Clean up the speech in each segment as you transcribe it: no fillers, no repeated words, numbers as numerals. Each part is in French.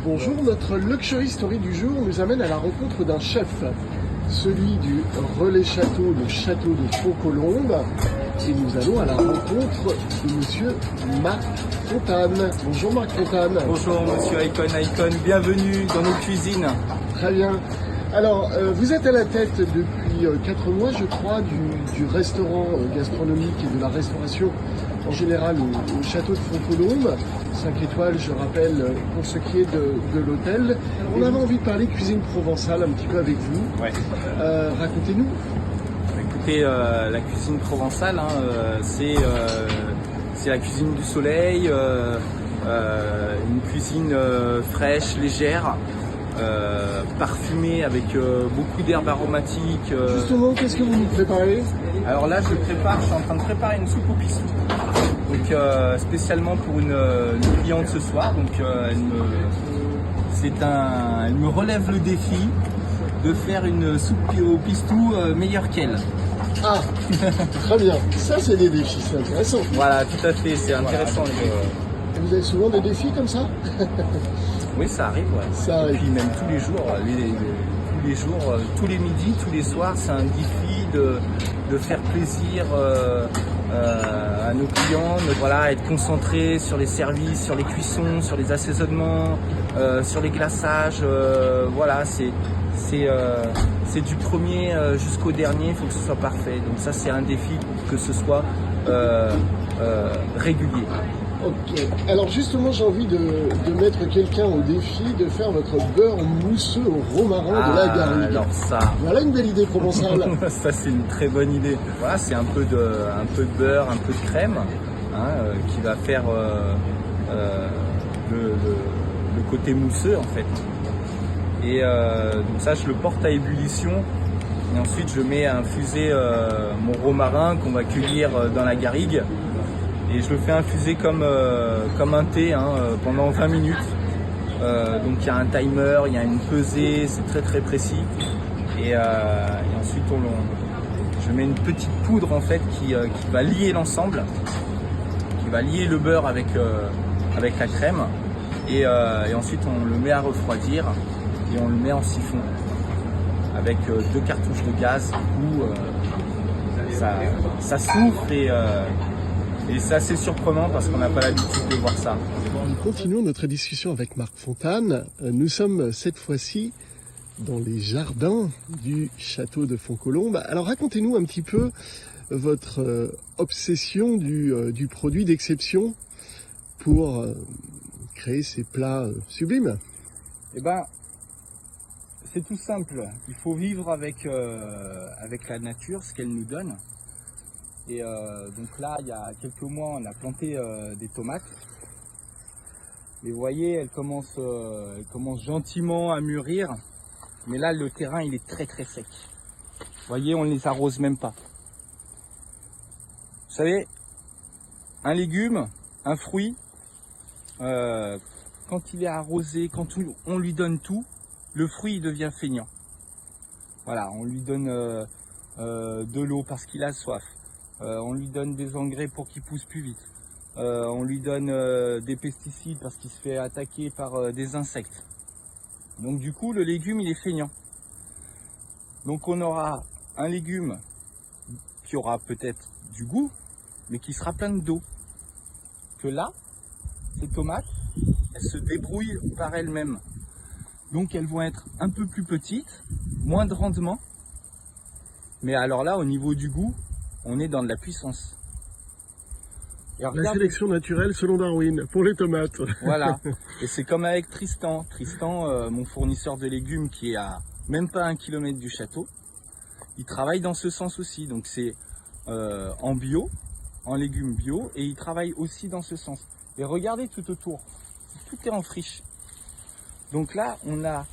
Bonjour, notre Luxury Story du jour nous amène à la rencontre d'un chef, celui du Relais Château, le château de Font-Colombe. Et nous allons à la rencontre de monsieur Marc Fontane. Bonjour Marc Fontane. Bonjour monsieur Icon, bienvenue dans nos cuisines. Très bien. Alors, vous êtes à la tête depuis 4 mois, je crois, du restaurant gastronomique et de la restauration en général au château de Font-Colombe. 5 étoiles, je rappelle, pour ce qui est de l'hôtel. On avait envie de parler cuisine provençale un petit peu avec vous. Ouais. Racontez-nous. Écoutez, la cuisine provençale, c'est la cuisine du soleil, une cuisine fraîche, légère, parfumée avec beaucoup d'herbes aromatiques. Justement, qu'est-ce que vous nous préparez? Alors là, je suis en train de préparer une soupe au pistou. Donc spécialement pour une cliente ce soir. Donc elle me relève le défi de faire une soupe au pistou meilleure qu'elle. Ah, très bien. Ça, c'est des défis, c'est intéressant. Voilà, tout à fait, c'est intéressant. Et vous avez souvent des défis comme ça? Oui, ça arrive, ouais. Ça arrive. Et puis même tous les jours, tous les jours, tous les midis, tous les soirs, c'est un défi de faire plaisir à nos clients, voilà, être concentré sur les services, sur les cuissons, sur les assaisonnements, sur les glaçages, voilà, c'est du premier jusqu'au dernier, il faut que ce soit parfait. Donc ça, c'est un défi pour que ce soit régulier. Ok. Alors justement, j'ai envie de mettre quelqu'un au défi de faire votre beurre mousseux au romarin de la Garrigue. Alors ça. Voilà une belle idée provençale. Ça, c'est une très bonne idée. Voilà, c'est un peu de beurre, un peu de crème, qui va faire le côté mousseux en fait. Et donc ça, je le porte à ébullition. Et ensuite, je mets à infuser mon romarin qu'on va cueillir dans la garrigue. Et je le fais infuser comme un thé pendant 20 minutes. Donc il y a un timer, il y a une pesée, c'est très très précis. Et ensuite je mets une petite poudre en fait qui va lier l'ensemble, qui va lier le beurre avec la crème. Et ensuite on le met à refroidir et on le met en siphon avec 2 cartouches de gaz. Du coup ça souffle et c'est assez surprenant parce qu'on n'a pas l'habitude de voir ça. Nous continuons notre discussion avec Marc Fontane. Nous sommes cette fois-ci dans les jardins du château de Font-Colombe. Alors racontez-nous un petit peu votre obsession du produit d'exception pour créer ces plats sublimes. Eh ben, c'est tout simple. Il faut vivre avec la nature, ce qu'elle nous donne. Et donc là, il y a quelques mois, on a planté des tomates. Et vous voyez, elles commencent gentiment à mûrir. Mais là, le terrain, il est très très sec. Vous voyez, on ne les arrose même pas. Vous savez, un légume, un fruit, quand il est arrosé, quand on lui donne tout, le fruit il devient feignant. Voilà, on lui donne de l'eau parce qu'il a soif. On lui donne des engrais pour qu'il pousse plus vite. On lui donne des pesticides parce qu'il se fait attaquer par des insectes. Donc du coup, le légume, il est feignant. Donc on aura un légume qui aura peut-être du goût, mais qui sera plein d'eau. Que là, ces tomates, elles se débrouillent par elles-mêmes. Donc elles vont être un peu plus petites, moins de rendement. Mais alors là, au niveau du goût, on est dans de la puissance. Et la sélection naturelle selon Darwin, pour les tomates. Voilà, et c'est comme avec Tristan. Tristan, mon fournisseur de légumes qui est à même pas 1 kilomètre du château, il travaille dans ce sens aussi. Donc c'est en bio, en légumes bio, et il travaille aussi dans ce sens. Et regardez tout autour, tout est en friche. Donc là, on a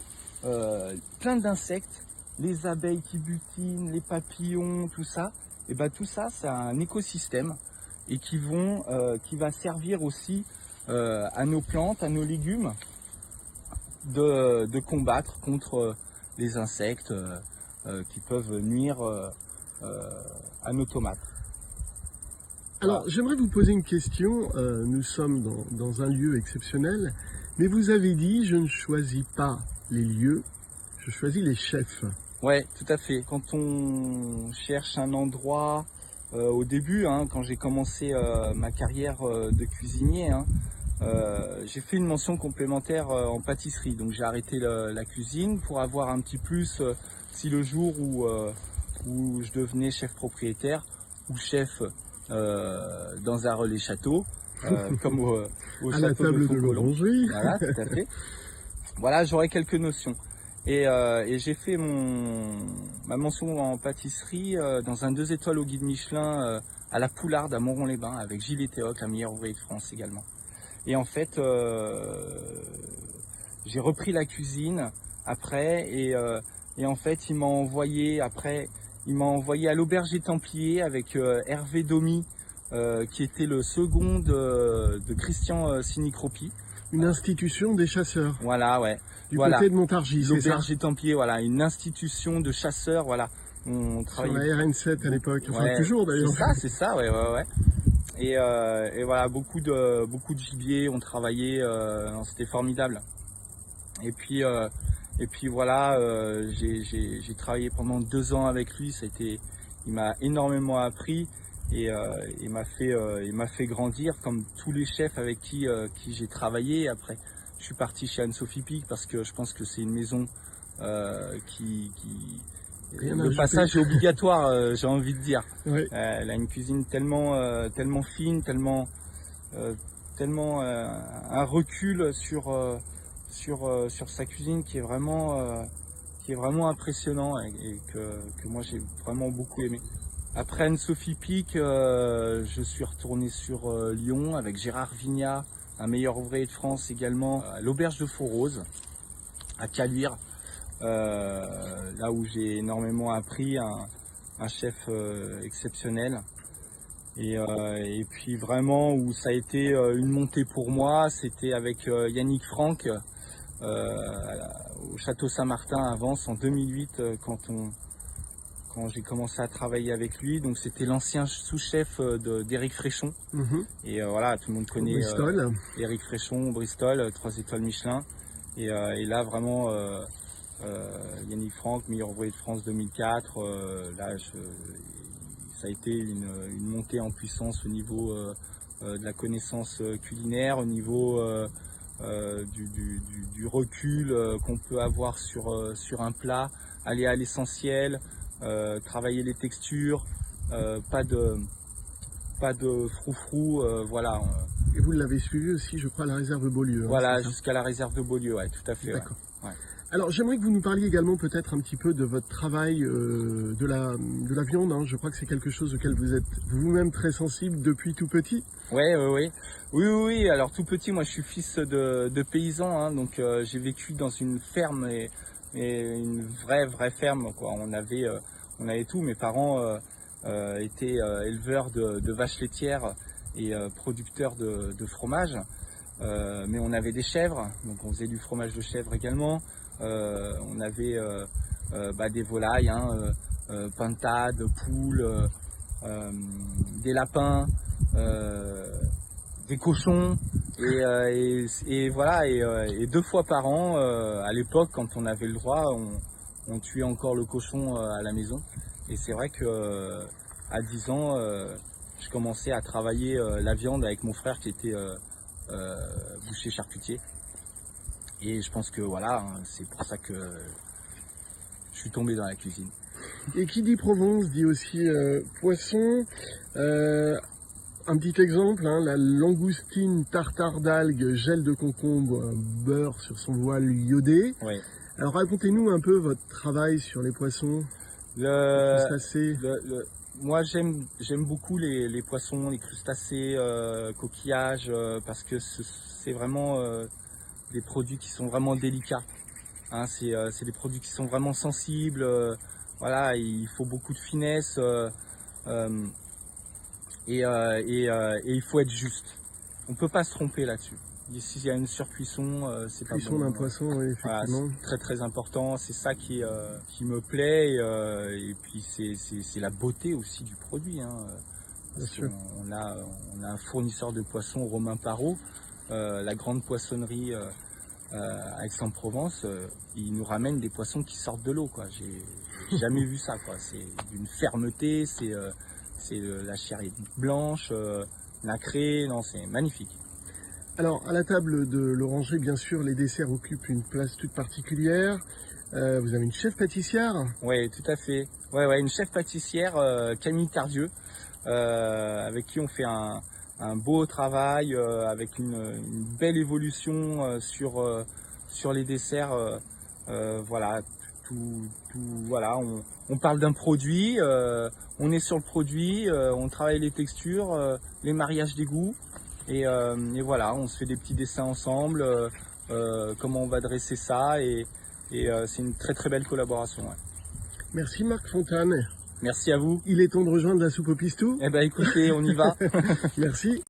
plein d'insectes, les abeilles qui butinent, les papillons, tout ça. Et ben tout ça, c'est un écosystème et qui va servir aussi à nos plantes, à nos légumes, de combattre contre les insectes qui peuvent nuire à nos tomates. Alors, j'aimerais vous poser une question. Nous sommes dans un lieu exceptionnel. Mais vous avez dit, je ne choisis pas les lieux, je choisis les chefs. Ouais, tout à fait. Quand on cherche un endroit, au début, hein, quand j'ai commencé ma carrière de cuisinier, hein, j'ai fait une mention complémentaire en pâtisserie. Donc j'ai arrêté la cuisine pour avoir un petit plus si le jour où je devenais chef propriétaire ou chef dans un relais château, comme au À la château de table de Faucolombe. l'orangerie. Voilà, tout à fait. Voilà, j'aurais quelques notions. Et j'ai fait ma mention en pâtisserie dans un 2 étoiles au guide Michelin à la Poularde à Moron-les-Bains avec Gilles et Théoc, un meilleur ouvrier de France également. Et en fait, j'ai repris la cuisine après et en fait, il m'a envoyé à l'Auberge des Templiers avec Hervé Domy, qui était le second de Christian Sinicropi. Une institution des chasseurs. Voilà, ouais. Du Voilà. côté de Montargis, c'est ça? L'Auberge des Templiers, voilà, une institution de chasseurs, voilà. On Sur travaillait. la RN7 à l'époque, enfin Ouais, toujours d'ailleurs. c'est ça, ouais. Et voilà, beaucoup de gibier, on travaillait, c'était formidable. Et puis voilà, j'ai travaillé pendant 2 ans avec lui, il m'a énormément appris et il m'a fait grandir comme tous les chefs avec qui j'ai travaillé. Après, je suis parti chez Anne-Sophie Pic parce que je pense que c'est une maison qui Rien à le ajouter. passage est obligatoire, j'ai envie de dire. Ouais. Elle a une cuisine tellement fine, tellement un recul sur sa cuisine qui est vraiment impressionnant et que moi j'ai vraiment beaucoup aimé. Après Anne-Sophie Pic, je suis retourné sur Lyon avec Gérard Vignat, un meilleur ouvrier de France également, à l'Auberge de Faux-Rose, à Caluire, là où j'ai énormément appris, un chef exceptionnel. Et puis vraiment où ça a été une montée pour moi, c'était avec Yannick Franck au Château Saint-Martin à Vence en 2008 quand j'ai commencé à travailler avec lui. Donc c'était l'ancien sous-chef d'Éric Fréchon. Et voilà, tout le monde connaît Bristol. Éric Fréchon, Bristol, 3 étoiles Michelin. Et là vraiment Yannick Franck, meilleur ouvrier de France 2004. Ça a été une montée en puissance au niveau de la connaissance culinaire, au niveau du recul qu'on peut avoir sur un plat, aller à l'essentiel, travailler les textures, pas de froufrou, voilà. Et vous l'avez suivi aussi, je crois, à la réserve Beaulieu. Voilà, c'est ça jusqu'à la réserve de Beaulieu, ouais, tout à fait. D'accord. Ouais. Alors j'aimerais que vous nous parliez également peut-être un petit peu de votre travail de la viande. Hein. Je crois que c'est quelque chose auquel vous êtes vous-même très sensible depuis tout petit. Oui. Alors tout petit, moi je suis fils de paysan, hein, donc j'ai vécu dans une ferme et une vraie ferme, quoi. On avait tout. Mes parents étaient éleveurs de vaches laitières et producteurs de fromage. Mais on avait des chèvres, donc on faisait du fromage de chèvre également. On avait des volailles, hein, pintades, poules, des lapins, des cochons. Et voilà, et 2 fois par an, à l'époque, quand on avait le droit, on tuait encore le cochon à la maison. Et c'est vrai que à 10 ans, je commençais à travailler la viande avec mon frère qui était boucher charcutier. Et je pense que voilà, hein, c'est pour ça que je suis tombé dans la cuisine. Et qui dit Provence dit aussi poisson. Un petit exemple, hein, la langoustine tartare d'algues, gel de concombre, beurre sur son voile iodé. Ouais. Alors racontez-nous un peu votre travail sur les poissons, les crustacés. Moi j'aime beaucoup les poissons, les crustacés, coquillages, parce que c'est vraiment des produits qui sont vraiment délicats. Hein, c'est des produits qui sont vraiment sensibles. Voilà, il faut beaucoup de finesse et il faut être juste. On peut pas se tromper là-dessus. S'il y a une surcuisson, c'est pas bon. Cuisson d'un poisson, oui, Voilà, effectivement. c'est très important. C'est ça qui me plaît et puis c'est la beauté aussi du produit. Hein, Bien sûr. on a un fournisseur de poissons, Romain Parot, la grande poissonnerie à Aix-en-Provence, ils nous ramènent des poissons qui sortent de l'eau, quoi. J'ai jamais vu ça, quoi. C'est d'une fermeté, la chair est blanche, nacrée, non, c'est magnifique. Alors, à la table de l'orangerie, bien sûr, les desserts occupent une place toute particulière. Vous avez une chef pâtissière. Oui, tout à fait. Ouais, une chef pâtissière, Camille Tardieu, avec qui on fait un beau travail, avec une belle évolution sur les desserts. Voilà, voilà, on parle d'un produit, on est sur le produit, on travaille les textures, les mariages des goûts, et voilà, on se fait des petits dessins ensemble, comment on va dresser ça, et c'est une très très belle collaboration. Ouais. Merci Marc Fontane. Merci à vous. Il est temps de rejoindre la soupe au pistou. Eh ben écoutez, on y va. Merci.